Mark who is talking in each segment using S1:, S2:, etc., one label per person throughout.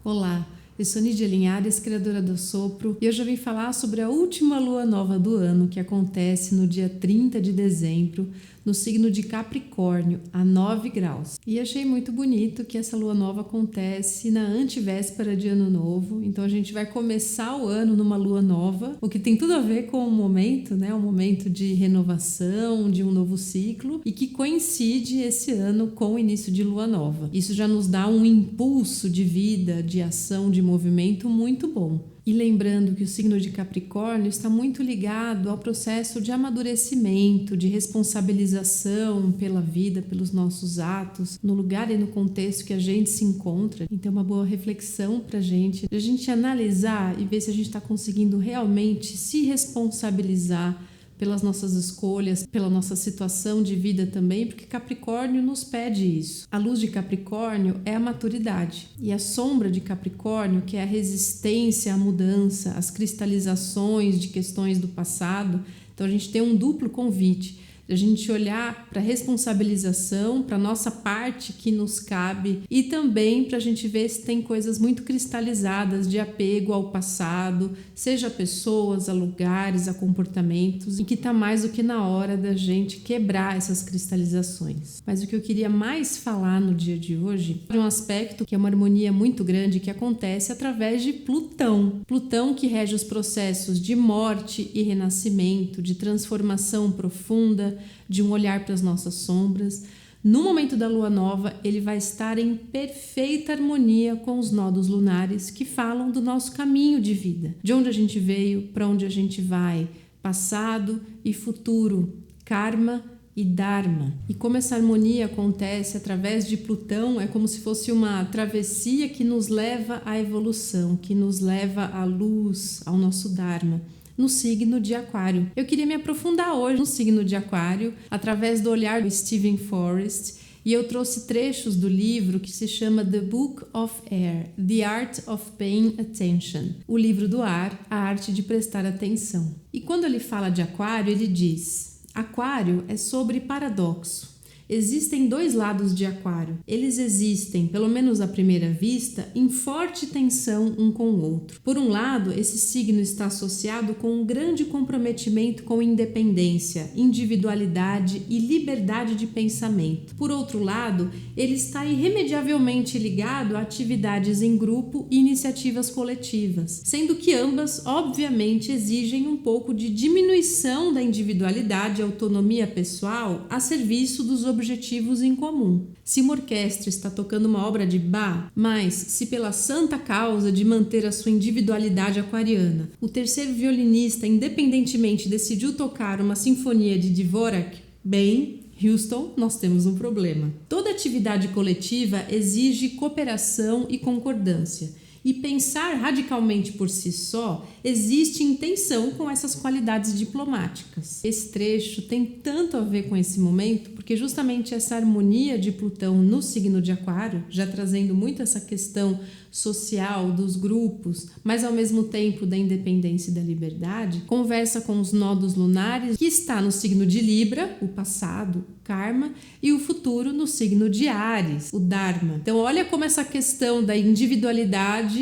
S1: Olá, eu sou Nídia Linhares, criadora do Sopro, e hoje eu vim falar sobre a última lua nova do ano, que acontece no dia 30 de dezembro, no signo de Capricórnio, a 9 graus. E achei muito bonito que essa lua nova acontece na antevéspera de Ano Novo, então a gente vai começar o ano numa lua nova, o que tem tudo a ver com o momento, né? Um momento de renovação, de um novo ciclo, e que coincide esse ano com o início de lua nova. Isso já nos dá um impulso de vida, de ação, de movimento muito bom. E lembrando que o signo de Capricórnio está muito ligado ao processo de amadurecimento, de responsabilização pela vida, pelos nossos atos, no lugar e no contexto que a gente se encontra. Então é uma boa reflexão para a gente analisar e ver se a gente está conseguindo realmente se responsabilizar pelas nossas escolhas, pela nossa situação de vida também, porque Capricórnio nos pede isso. A luz de Capricórnio é a maturidade e a sombra de Capricórnio, que é a resistência à mudança, às cristalizações de questões do passado. Então a gente tem um duplo convite, de a gente olhar para a responsabilização, para a nossa parte que nos cabe e também para a gente ver se tem coisas muito cristalizadas de apego ao passado, seja a pessoas, a lugares, a comportamentos, e que está mais do que na hora da gente quebrar essas cristalizações. Mas o que eu queria mais falar no dia de hoje é um aspecto que é uma harmonia muito grande que acontece através de Plutão. Plutão que rege os processos de morte e renascimento, de transformação profunda, de um olhar para as nossas sombras. No momento da lua nova, ele vai estar em perfeita harmonia com os nodos lunares que falam do nosso caminho de vida, de onde a gente veio, para onde a gente vai, passado e futuro, karma e dharma. E como essa harmonia acontece através de Plutão, é como se fosse uma travessia que nos leva à evolução, que nos leva à luz, ao nosso dharma, no signo de Aquário. Eu queria me aprofundar hoje no signo de Aquário através do olhar do Steven Forrest, e eu trouxe trechos do livro que se chama The Book of Air, The Art of Paying Attention, o livro do ar, a arte de prestar atenção. E quando ele fala de Aquário, ele diz: Aquário é sobre paradoxo. Existem dois lados de Aquário. Eles existem, pelo menos à primeira vista, em forte tensão um com o outro. Por um lado, esse signo está associado com um grande comprometimento com independência, individualidade e liberdade de pensamento. Por outro lado, ele está irremediavelmente ligado a atividades em grupo e iniciativas coletivas, sendo que ambas, obviamente, exigem um pouco de diminuição da individualidade e autonomia pessoal a serviço dos objetivos em comum. Se uma orquestra está tocando uma obra de Bach, mas se pela santa causa de manter a sua individualidade aquariana, o terceiro violinista independentemente decidiu tocar uma sinfonia de Dvorak, bem, Houston, nós temos um problema. Toda atividade coletiva exige cooperação e concordância. E pensar radicalmente por si só existe em tensão com essas qualidades diplomáticas. Esse trecho tem tanto a ver com esse momento, porque justamente essa harmonia de Plutão no signo de Aquário, já trazendo muito essa questão social dos grupos, mas ao mesmo tempo da independência e da liberdade, conversa com os nodos lunares, que está no signo de Libra, o passado, o karma, e o futuro no signo de Áries, o dharma. Então olha como essa questão da individualidade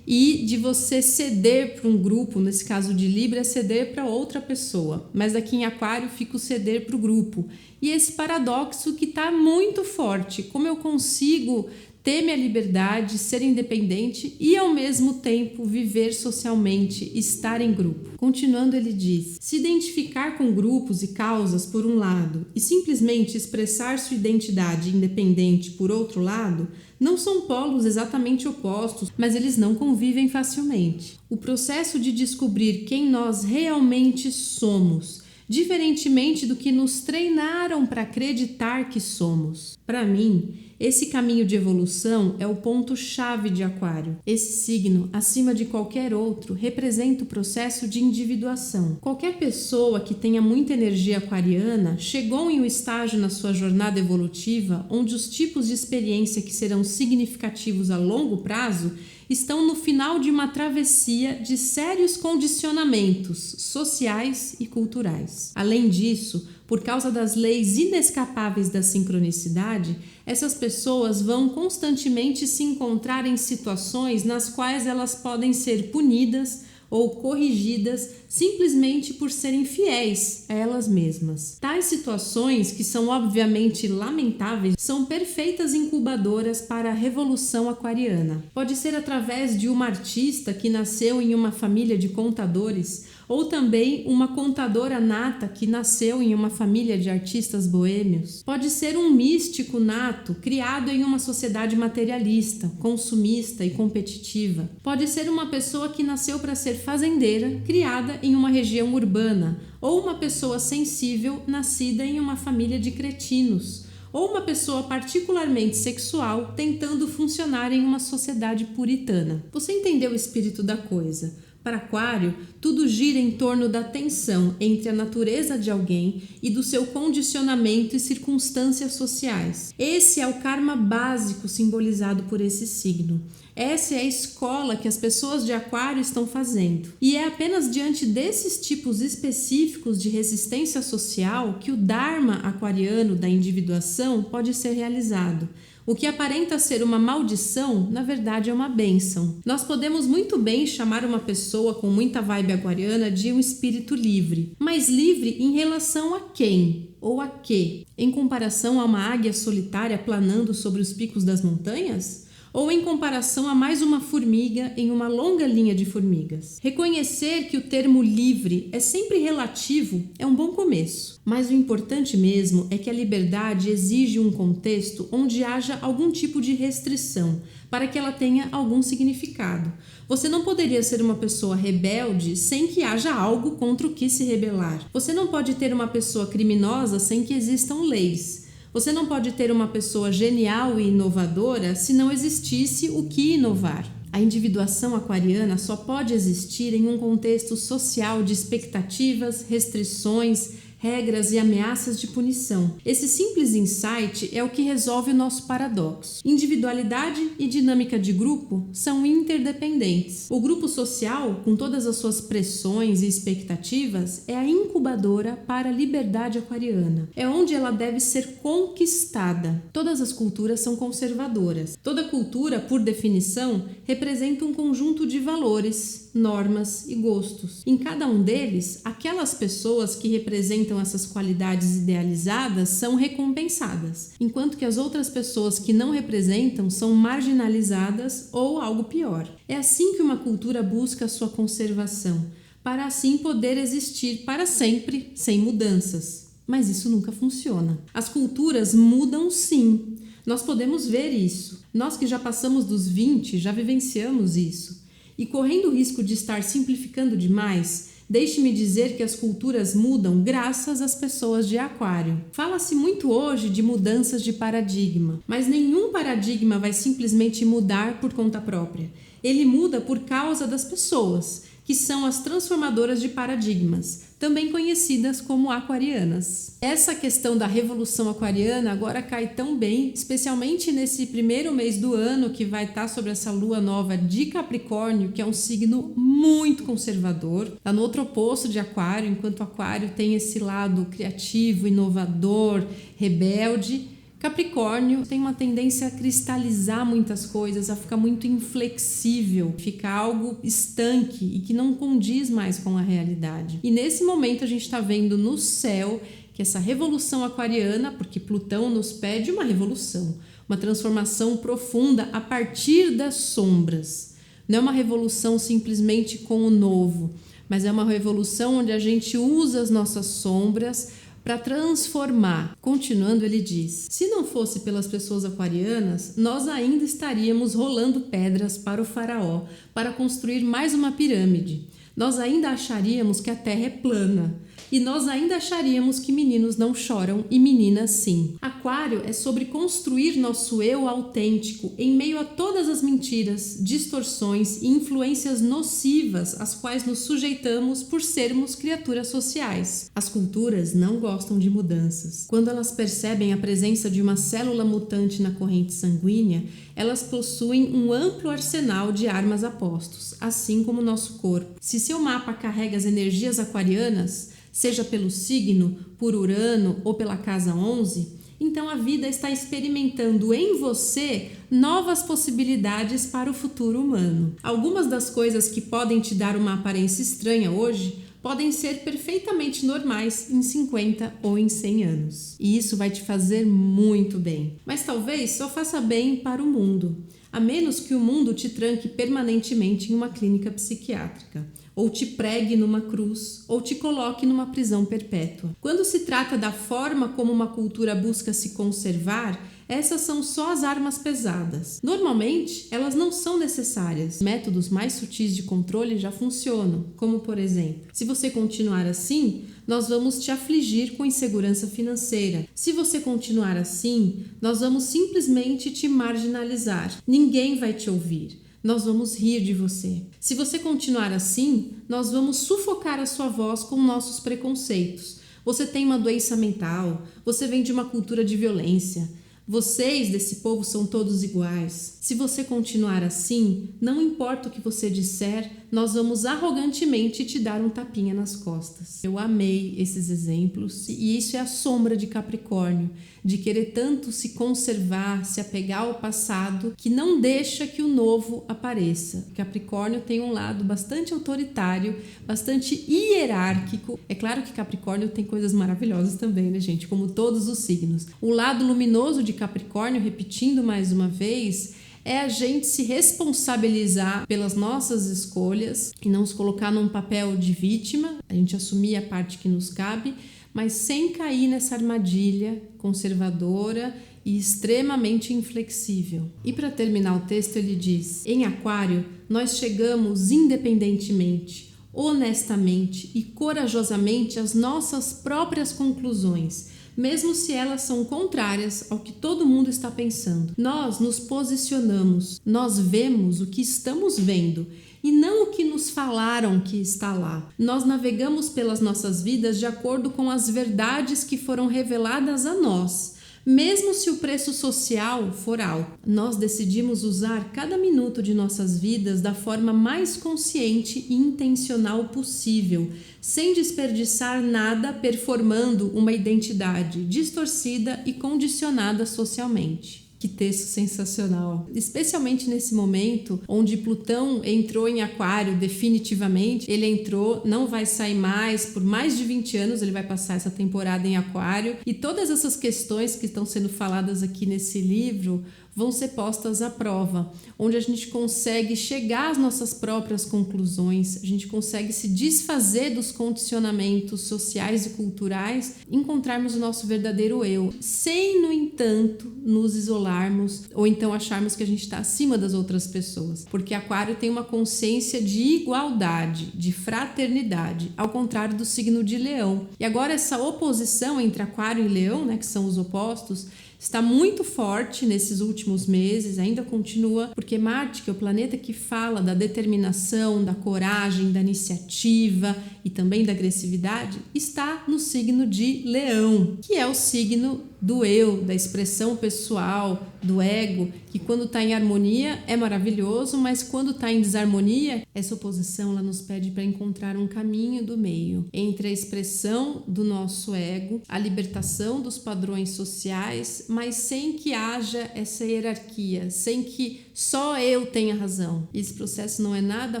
S1: e de você ceder para um grupo, nesse caso de Libra, ceder para outra pessoa, mas aqui em Aquário fica o ceder para o grupo. E esse paradoxo que está muito forte, como eu consigo ter minha liberdade, ser independente e ao mesmo tempo viver socialmente, estar em grupo. Continuando, ele diz: se identificar com grupos e causas por um lado e simplesmente expressar sua identidade independente por outro lado, não são polos exatamente opostos, mas eles não convivem facilmente. O processo de descobrir quem nós realmente somos, diferentemente do que nos treinaram para acreditar que somos. Para mim, esse caminho de evolução é o ponto-chave de Aquário. Esse signo, acima de qualquer outro, representa o processo de individuação. Qualquer pessoa que tenha muita energia aquariana chegou em um estágio na sua jornada evolutiva onde os tipos de experiência que serão significativos a longo prazo estão no final de uma travessia de sérios condicionamentos sociais e culturais. Além disso, por causa das leis inescapáveis da sincronicidade, essas pessoas vão constantemente se encontrar em situações nas quais elas podem ser punidas ou corrigidas simplesmente por serem fiéis a elas mesmas. Tais situações, que são obviamente lamentáveis, são perfeitas incubadoras para a revolução aquariana. Pode ser através de uma artista que nasceu em uma família de contadores, ou também uma contadora nata que nasceu em uma família de artistas boêmios. Pode ser um místico nato criado em uma sociedade materialista, consumista e competitiva. Pode ser uma pessoa que nasceu para ser fazendeira, criada em uma região urbana, ou uma pessoa sensível nascida em uma família de cretinos, ou uma pessoa particularmente sexual tentando funcionar em uma sociedade puritana. Você entendeu o espírito da coisa? Para Aquário, tudo gira em torno da tensão entre a natureza de alguém e do seu condicionamento e circunstâncias sociais. Esse é o karma básico simbolizado por esse signo. Essa é a escola que as pessoas de Aquário estão fazendo. E é apenas diante desses tipos específicos de resistência social que o Dharma aquariano da individuação pode ser realizado. O que aparenta ser uma maldição, na verdade é uma bênção. Nós podemos muito bem chamar uma pessoa com muita vibe aquariana de um espírito livre. Mas livre em relação a quem? Ou a quê? Em comparação a uma águia solitária planando sobre os picos das montanhas? Ou em comparação a mais uma formiga em uma longa linha de formigas? Reconhecer que o termo livre é sempre relativo é um bom começo. Mas o importante mesmo é que a liberdade exige um contexto onde haja algum tipo de restrição, para que ela tenha algum significado. Você não poderia ser uma pessoa rebelde sem que haja algo contra o que se rebelar. Você não pode ter uma pessoa criminosa sem que existam leis. Você não pode ter uma pessoa genial e inovadora se não existisse o que inovar. A individuação aquariana só pode existir em um contexto social de expectativas, restrições, regras e ameaças de punição. Esse simples insight é o que resolve o nosso paradoxo. Individualidade e dinâmica de grupo são interdependentes. O grupo social, com todas as suas pressões e expectativas, é a incubadora para a liberdade aquariana. É onde ela deve ser conquistada. Todas as culturas são conservadoras. Toda cultura, por definição, representa um conjunto de valores, normas e gostos. Em cada um deles, aquelas pessoas que representam essas qualidades idealizadas são recompensadas, enquanto que as outras pessoas que não representam são marginalizadas ou algo pior. É assim que uma cultura busca a sua conservação, para assim poder existir para sempre, sem mudanças. Mas isso nunca funciona. As culturas mudam sim. Nós podemos ver isso. Nós que já passamos dos 20, já vivenciamos isso. E correndo o risco de estar simplificando demais, deixe-me dizer que as culturas mudam graças às pessoas de Aquário. Fala-se muito hoje de mudanças de paradigma, mas nenhum paradigma vai simplesmente mudar por conta própria. Ele muda por causa das pessoas, que são as transformadoras de paradigmas, também conhecidas como aquarianas. Essa questão da revolução aquariana agora cai tão bem, especialmente nesse primeiro mês do ano que vai estar sobre essa lua nova de Capricórnio, que é um signo muito conservador. Está no outro oposto de Aquário, enquanto Aquário tem esse lado criativo, inovador, rebelde. Capricórnio tem uma tendência a cristalizar muitas coisas, a ficar muito inflexível, ficar algo estanque e que não condiz mais com a realidade. E nesse momento a gente está vendo no céu que essa revolução aquariana, porque Plutão nos pede uma revolução, uma transformação profunda a partir das sombras. Não é uma revolução simplesmente com o novo, mas é uma revolução onde a gente usa as nossas sombras para transformar. Continuando, ele diz: se não fosse pelas pessoas aquarianas, nós ainda estaríamos rolando pedras para o faraó para construir mais uma pirâmide. nós ainda acharíamos que a Terra é plana. E nós ainda acharíamos que meninos não choram e meninas sim. Aquário é sobre construir nosso eu autêntico em meio a todas as mentiras, distorções e influências nocivas às quais nos sujeitamos por sermos criaturas sociais. As culturas não gostam de mudanças. Quando elas percebem a presença de uma célula mutante na corrente sanguínea, elas possuem um amplo arsenal de armas a postos, assim como o nosso corpo. Se seu mapa carrega as energias aquarianas, seja pelo signo, por Urano ou pela casa 11, então a vida está experimentando em você novas possibilidades para o futuro humano. Algumas das coisas que podem te dar uma aparência estranha hoje podem ser perfeitamente normais em 50 ou em 100 anos. E isso vai te fazer muito bem. Mas talvez só faça bem para o mundo, a menos que o mundo te tranque permanentemente em uma clínica psiquiátrica, ou te pregue numa cruz, ou te coloque numa prisão perpétua. Quando se trata da forma como uma cultura busca se conservar, essas são só as armas pesadas. Normalmente, elas não são necessárias. Métodos mais sutis de controle já funcionam, como por exemplo, se você continuar assim, nós vamos te afligir com insegurança financeira. Se você continuar assim, nós vamos simplesmente te marginalizar. Ninguém vai te ouvir. Nós vamos rir de você. Se você continuar assim, nós vamos sufocar a sua voz com nossos preconceitos. Você tem uma doença mental, você vem de uma cultura de violência. Vocês desse povo são todos iguais. Se você continuar assim, não importa o que você disser, nós vamos arrogantemente te dar um tapinha nas costas. Eu amei esses exemplos e isso é a sombra de Capricórnio, de querer tanto se conservar, se apegar ao passado, que não deixa que o novo apareça. Capricórnio tem um lado bastante autoritário, bastante hierárquico. É claro que Capricórnio tem coisas maravilhosas também, né, gente? Como todos os signos. O lado luminoso de Capricórnio, repetindo mais uma vez, é a gente se responsabilizar pelas nossas escolhas e não se colocar num papel de vítima, a gente assumir a parte que nos cabe, mas sem cair nessa armadilha conservadora e extremamente inflexível. E para terminar o texto ele diz: em Aquário, nós chegamos independentemente, honestamente e corajosamente às nossas próprias conclusões, mesmo se elas são contrárias ao que todo mundo está pensando. Nós nos posicionamos, nós vemos o que estamos vendo e não o que nos falaram que está lá. Nós navegamos pelas nossas vidas de acordo com as verdades que foram reveladas a nós. Mesmo se o preço social for alto, nós decidimos usar cada minuto de nossas vidas da forma mais consciente e intencional possível, sem desperdiçar nada performando uma identidade distorcida e condicionada socialmente. Que texto sensacional, especialmente nesse momento onde Plutão entrou em Aquário definitivamente. Ele entrou, não vai sair mais, por mais de 20 anos ele vai passar essa temporada em Aquário, e todas essas questões que estão sendo faladas aqui nesse livro vão ser postas à prova, onde a gente consegue chegar às nossas próprias conclusões, a gente consegue se desfazer dos condicionamentos sociais e culturais, encontrarmos o nosso verdadeiro eu, sem, no entanto, nos isolarmos ou então acharmos que a gente está acima das outras pessoas, porque Aquário tem uma consciência de igualdade, de fraternidade, ao contrário do signo de Leão. E agora essa oposição entre Aquário e Leão, né, que são os opostos, está muito forte nesses últimos meses, ainda continua, porque Marte, que é o planeta que fala da determinação, da coragem, da iniciativa e também da agressividade, está no signo de Leão, que é o signo do eu, da expressão pessoal, do ego, que quando está em harmonia é maravilhoso, mas quando está em desarmonia, essa oposição ela nos pede para encontrar um caminho do meio entre a expressão do nosso ego, a libertação dos padrões sociais, mas sem que haja essa hierarquia, sem que só eu tenha razão. Esse processo não é nada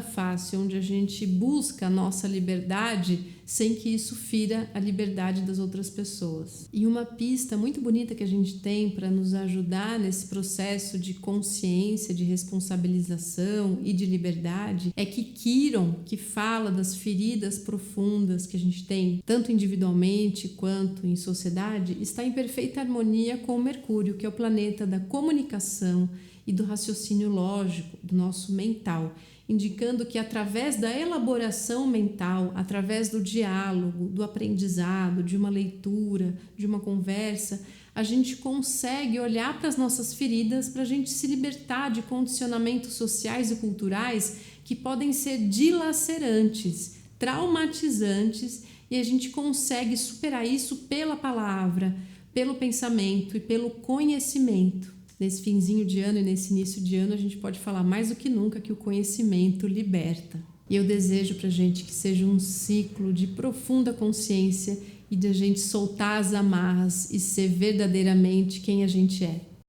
S1: fácil, onde a gente busca a nossa liberdade sem que isso fira a liberdade das outras pessoas. E uma pista muito bonita que a gente tem para nos ajudar nesse processo de consciência, de responsabilização e de liberdade é que Quiron, que fala das feridas profundas que a gente tem, tanto individualmente quanto em sociedade, está em perfeita harmonia com o Mercúrio, que é o planeta da comunicação e do raciocínio lógico, do nosso mental, indicando que através da elaboração mental, através do diálogo, do aprendizado, de uma leitura, de uma conversa, a gente consegue olhar para as nossas feridas para a gente se libertar de condicionamentos sociais e culturais que podem ser dilacerantes, traumatizantes, e a gente consegue superar isso pela palavra, pelo pensamento e pelo conhecimento. Nesse finzinho de ano e nesse início de ano, a gente pode falar mais do que nunca que o conhecimento liberta. E eu desejo para a gente que seja um ciclo de profunda consciência e de a gente soltar as amarras e ser verdadeiramente quem a gente é.